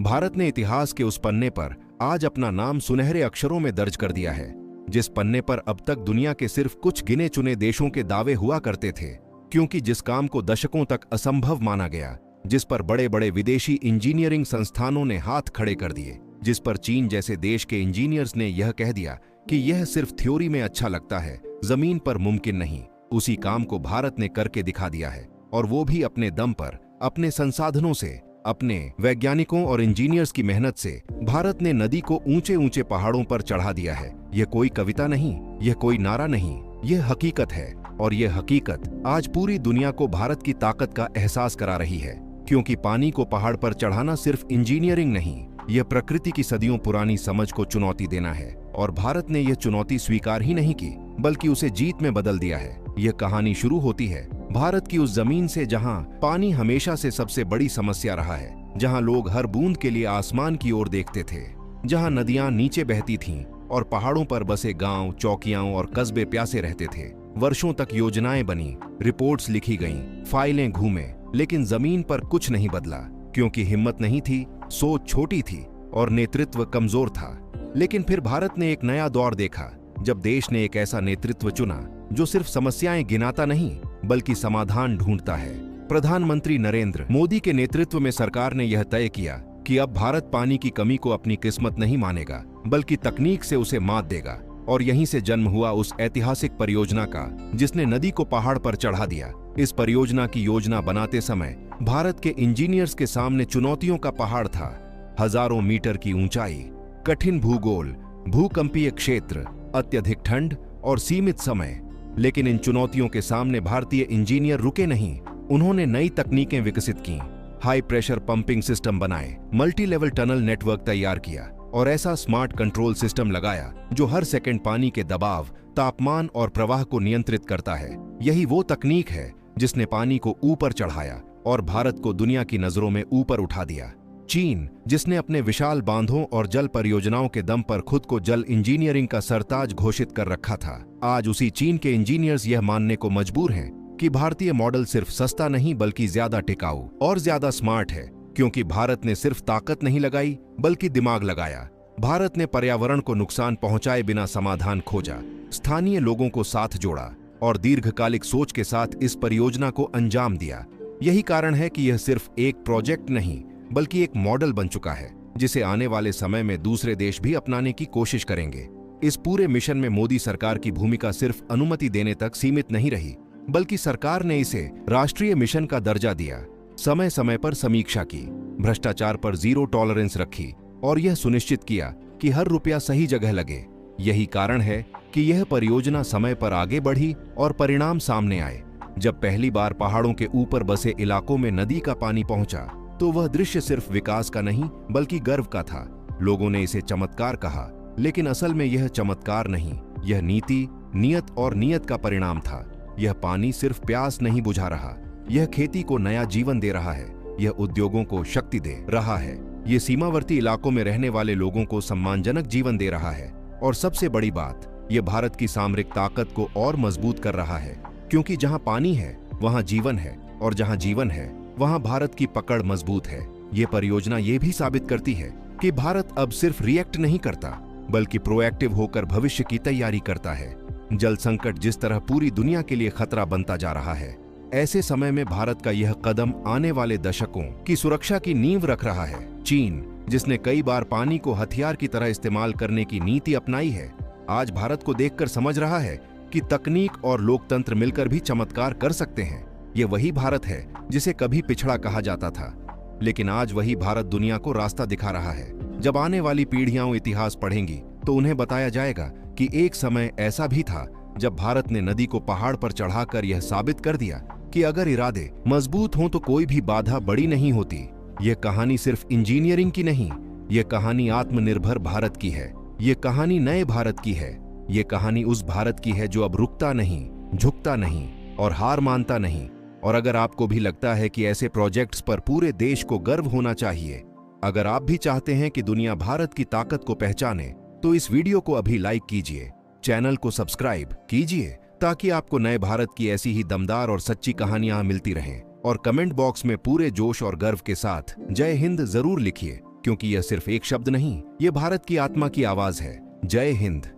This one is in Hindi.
भारत ने इतिहास के उस पन्ने पर आज अपना नाम सुनहरे अक्षरों में दर्ज कर दिया है, जिस पन्ने पर अब तक दुनिया के सिर्फ कुछ गिने चुने देशों के दावे हुआ करते थे। क्योंकि जिस काम को दशकों तक असंभव माना गया, जिस पर बड़े बड़े विदेशी इंजीनियरिंग संस्थानों ने हाथ खड़े कर दिए, जिस पर चीन जैसे देश के इंजीनियर्स ने यह कह दिया कि यह सिर्फ थ्योरी में अच्छा लगता है, जमीन पर मुमकिन नहीं, उसी काम को भारत ने करके दिखा दिया है। और वो भी अपने दम पर, अपने संसाधनों से, अपने वैज्ञानिकों और इंजीनियर्स की मेहनत से। भारत ने नदी को ऊंचे ऊंचे पहाड़ों पर चढ़ा दिया है। यह कोई कविता नहीं, यह कोई नारा नहीं, यह हकीकत है। और यह हकीकत आज पूरी दुनिया को भारत की ताकत का एहसास करा रही है। क्योंकि पानी को पहाड़ पर चढ़ाना सिर्फ इंजीनियरिंग नहीं, यह प्रकृति की सदियों पुरानी समझ को चुनौती देना है। और भारत ने यह चुनौती स्वीकार ही नहीं की, बल्कि उसे जीत में बदल दिया है। यह कहानी शुरू होती है भारत की उस जमीन से जहां पानी हमेशा से सबसे बड़ी समस्या रहा है, जहां लोग हर बूंद के लिए आसमान की ओर देखते थे, जहां नदियां नीचे बहती थीं और पहाड़ों पर बसे गांव, चौकियां और कस्बे प्यासे रहते थे। वर्षों तक योजनाएं बनी, रिपोर्ट्स लिखी गईं, फाइलें घूमे, लेकिन जमीन पर कुछ नहीं बदला। क्योंकि हिम्मत नहीं थी, सोच छोटी थी और नेतृत्व कमजोर था। लेकिन फिर भारत ने एक नया दौर देखा, जब देश ने एक ऐसा नेतृत्व चुना जो सिर्फ समस्याएं गिनाता नहीं, बल्कि समाधान ढूंढता है। प्रधानमंत्री नरेंद्र मोदी के नेतृत्व में सरकार ने यह तय किया कि अब भारत पानी की कमी को अपनी किस्मत नहीं मानेगा, बल्कि तकनीक से उसे मात देगा। और यहीं से जन्म हुआ उस ऐतिहासिक परियोजना का, जिसने नदी को पहाड़ पर चढ़ा दिया। इस परियोजना की योजना बनाते समय भारत के इंजीनियर्स के सामने चुनौतियों का पहाड़ था। हजारों मीटर की ऊंचाई, कठिन भूगोल, भूकंपीय क्षेत्र, अत्यधिक ठंड और सीमित समय। लेकिन इन चुनौतियों के सामने भारतीय इंजीनियर रुके नहीं। उन्होंने नई तकनीकें विकसित की, हाई प्रेशर पंपिंग सिस्टम बनाए, मल्टी लेवल टनल नेटवर्क तैयार किया और ऐसा स्मार्ट कंट्रोल सिस्टम लगाया जो हर सेकंड पानी के दबाव, तापमान और प्रवाह को नियंत्रित करता है। यही वो तकनीक है जिसने पानी को ऊपर चढ़ाया और भारत को दुनिया की नजरों में ऊपर उठा दिया। चीन, जिसने अपने विशाल बांधों और जल परियोजनाओं के दम पर खुद को जल इंजीनियरिंग का सरताज घोषित कर रखा था, आज उसी चीन के इंजीनियर्स यह मानने को मजबूर हैं कि भारतीय मॉडल सिर्फ सस्ता नहीं, बल्कि ज्यादा टिकाऊ और ज्यादा स्मार्ट है। क्योंकि भारत ने सिर्फ ताकत नहीं लगाई, बल्कि दिमाग लगाया। भारत ने पर्यावरण को नुकसान पहुंचाए बिना समाधान खोजा, स्थानीय लोगों को साथ जोड़ा और दीर्घकालिक सोच के साथ इस परियोजना को अंजाम दिया। यही कारण है कि यह सिर्फ एक प्रोजेक्ट नहीं, बल्कि एक मॉडल बन चुका है, जिसे आने वाले समय में दूसरे देश भी अपनाने की कोशिश करेंगे। इस पूरे मिशन में मोदी सरकार की भूमिका सिर्फ अनुमति देने तक सीमित नहीं रही, बल्कि सरकार ने इसे राष्ट्रीय मिशन का दर्जा दिया, समय समय पर समीक्षा की, भ्रष्टाचार पर जीरो टॉलरेंस रखी और यह सुनिश्चित किया कि हर रुपया सही जगह लगे। यही कारण है कि यह परियोजना समय पर आगे बढ़ी और परिणाम सामने आए। जब पहली बार पहाड़ों के ऊपर बसे इलाकों में नदी का पानी पहुंचा, तो वह दृश्य सिर्फ विकास का नहीं, बल्कि गर्व का था। लोगों ने इसे चमत्कार कहा, लेकिन असल में यह चमत्कार नहीं, यह नीति, नियत और नियत का परिणाम था। यह पानी सिर्फ प्यास नहीं बुझा रहा, यह खेती को नया जीवन दे रहा है, यह उद्योगों को शक्ति दे रहा है, यह सीमावर्ती इलाकों में रहने वाले लोगों को सम्मानजनक जीवन दे रहा है। और सबसे बड़ी बात, यह भारत की सामरिक ताकत को और मजबूत कर रहा है। क्योंकि जहां पानी है, वहां जीवन है, और जहां जीवन है, वहां भारत की पकड़ मजबूत है। ये परियोजना ये भी साबित करती है कि भारत अब सिर्फ रिएक्ट नहीं करता, बल्कि प्रोएक्टिव होकर भविष्य की तैयारी करता है। जल संकट जिस तरह पूरी दुनिया के लिए खतरा बनता जा रहा है, ऐसे समय में भारत का यह कदम आने वाले दशकों की सुरक्षा की नींव रख रहा है। चीन, जिसने कई बार पानी को हथियार की तरह इस्तेमाल करने की नीति अपनाई है, आज भारत को देखकर समझ रहा है कि तकनीक और लोकतंत्र मिलकर भी चमत्कार कर सकते हैं। ये वही भारत है जिसे कभी पिछड़ा कहा जाता था, लेकिन आज वही भारत दुनिया को रास्ता दिखा रहा है। जब आने वाली पीढ़ियां इतिहास पढ़ेंगी, तो उन्हें बताया जाएगा कि एक समय ऐसा भी था जब भारत ने नदी को पहाड़ पर चढ़ाकर यह साबित कर दिया कि अगर इरादे मजबूत हों तो कोई भी बाधा बड़ी नहीं होती। यह कहानी सिर्फ इंजीनियरिंग की नहीं, यह कहानी आत्मनिर्भर भारत की है। यह कहानी नए भारत की है। यह कहानी उस भारत की है जो अब रुकता नहीं, झुकता नहीं और हार मानता नहीं। और अगर आपको भी लगता है कि ऐसे प्रोजेक्ट्स पर पूरे देश को गर्व होना चाहिए, अगर आप भी चाहते हैं कि दुनिया भारत की ताकत को पहचाने, तो इस वीडियो को अभी लाइक कीजिए, चैनल को सब्सक्राइब कीजिए, ताकि आपको नए भारत की ऐसी ही दमदार और सच्ची कहानियां मिलती रहें। और कमेंट बॉक्स में पूरे जोश और गर्व के साथ जय हिंद जरूर लिखिए, क्योंकि यह सिर्फ एक शब्द नहीं, ये भारत की आत्मा की आवाज है। जय हिंद।